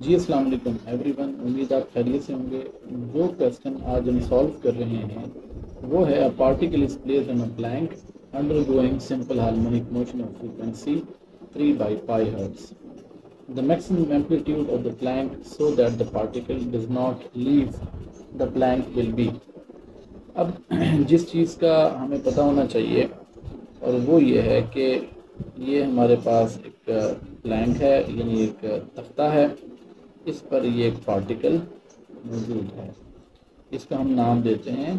जी अस्सलाम वालेकुम एवरीवन, उम्मीद आप खैरियत से होंगे। जो क्वेश्चन आज हम सॉल्व कर रहे हैं वो है a particle is placed on a plank undergoing simple harmonic motion of frequency 3 by pi hertz. The maximum amplitude of the plank so that the particle does not leave the plank will be. अब जिस चीज़ का हमें पता होना चाहिए और वो ये है कि ये हमारे पास एक प्लैंक है, यानी एक तख्ता है। इस पर ये एक पार्टिकल मौजूद है। इसका हम नाम देते हैं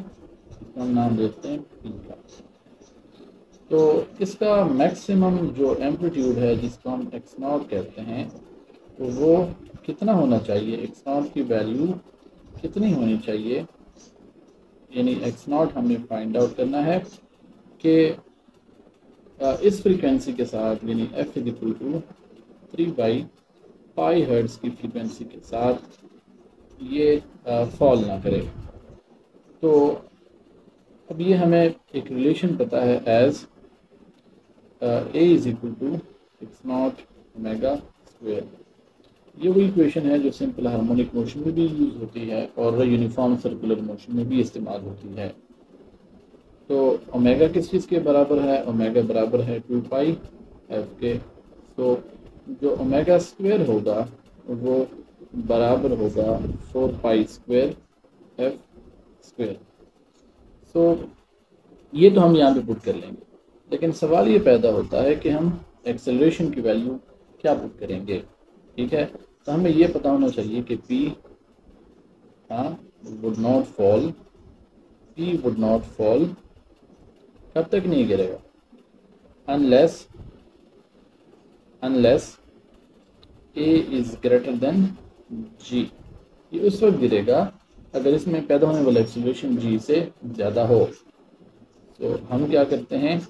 पी का। तो इसका मैक्सिमम जो एम्पलीट्यूड है जिसको हम एक्स नॉट कहते हैं, तो वो कितना होना चाहिए, एक्स नॉट की वैल्यू कितनी होनी चाहिए, यानी एक्स नॉट हमें फाइंड आउट करना है कि इस फ्रीक्वेंसी के साथ, यानी F is equal to 3/π hertz की फ्रीक्वेंसी के साथ ये फॉल ना करे। तो अब ये हमें एक रिलेशन पता है as A is equal to x naught omega square. ये वही इक्वेशन है जो सिंपल हार्मोनिक मोशन में भी यूज़ होती है और यूनिफॉर्म सर्कुलर मोशन में भी इस्तेमाल होती है। तो ओमेगा किस चीज़ के बराबर है? ओमेगा बराबर है 2π एफ के। तो जो ओमेगा स्क्वायर होगा वो बराबर होगा 4π स्क्वायर एफ स्क्वायर। सो ये तो हम यहाँ पे पुट कर लेंगे, लेकिन सवाल ये पैदा होता है कि हम एक्सेलरेशन की वैल्यू क्या पुट करेंगे। ठीक है, तो हमें ये पता होना चाहिए कि P वुड नॉट फॉल कब तक नहीं गिरेगा, unless A is greater than G। ये उस वक्त गिरेगा अगर इसमें पैदा होने वाला एक्सेलरेशन G से ज़्यादा हो। तो हम क्या करते हैं,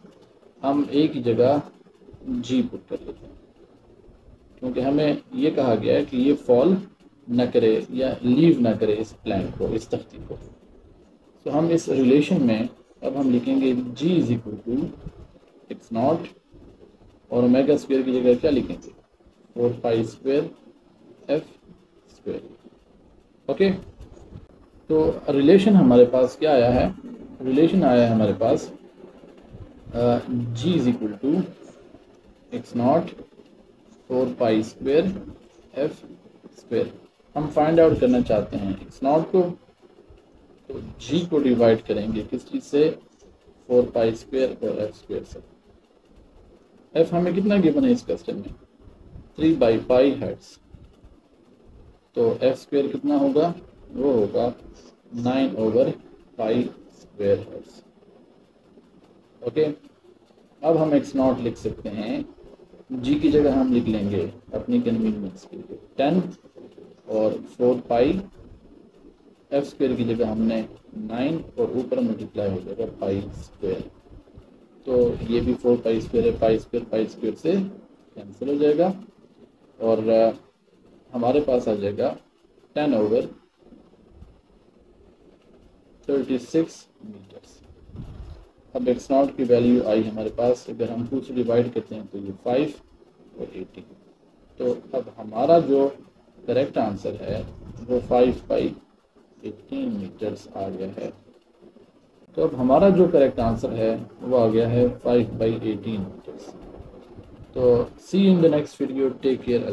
हम A की जगह G पुट कर लेते हैं, क्योंकि हमें ये कहा गया है कि ये फॉल न करे या लीव ना करे इस प्लैंक को, इस तख्ती को। तो हम इस रिलेशन में अब हम लिखेंगे G is equal to x naught और ओमेगा स्क्वायर की जगह क्या लिखेंगे, 4π स्क्वायर एफ स्क्वायर। ओके, तो रिलेशन हमारे पास क्या आया है? रिलेशन आया है हमारे पास G is equal to x naught 4π square F square. हम फाइंड आउट करना चाहते हैं एक्स नॉट को, तो G को डिवाइड करेंगे किस चीज़ से, 4π स्क्वायर और एफ स्क्वायर से। एफ हमें कितना गिवन है इस क्वेश्चन में, 3/π हर्ट्ज। तो एफ स्क्वायर कितना होगा, वो होगा 9/π स्क्वायर हर्ट्ज। ओके, अब हम एक्स नॉट लिख सकते हैं, G की जगह हम लिख लेंगे अपनी कन्वीनियंस के लिए 10 और 4π, एफ स्क्वायर की जगह हमने 9 और ऊपर मल्टीप्लाई हो जाएगा पाई स्क्वायर। तो ये भी 4π स्क्वायर है, पाई स्क्वायर से कैंसिल हो जाएगा और हमारे पास आ जाएगा 10/36 मीटर्स। अब एक्स नॉट की वैल्यू आई हमारे पास, अगर हम 2 से डिवाइड करते हैं तो ये 5 और 18। तो अब हमारा जो करेक्ट आंसर है वो 5/18 मीटर्स आ गया है। तो अब हमारा जो करेक्ट आंसर है वो आ गया है 5/18 मीटर्स। तो see in the next video, take care.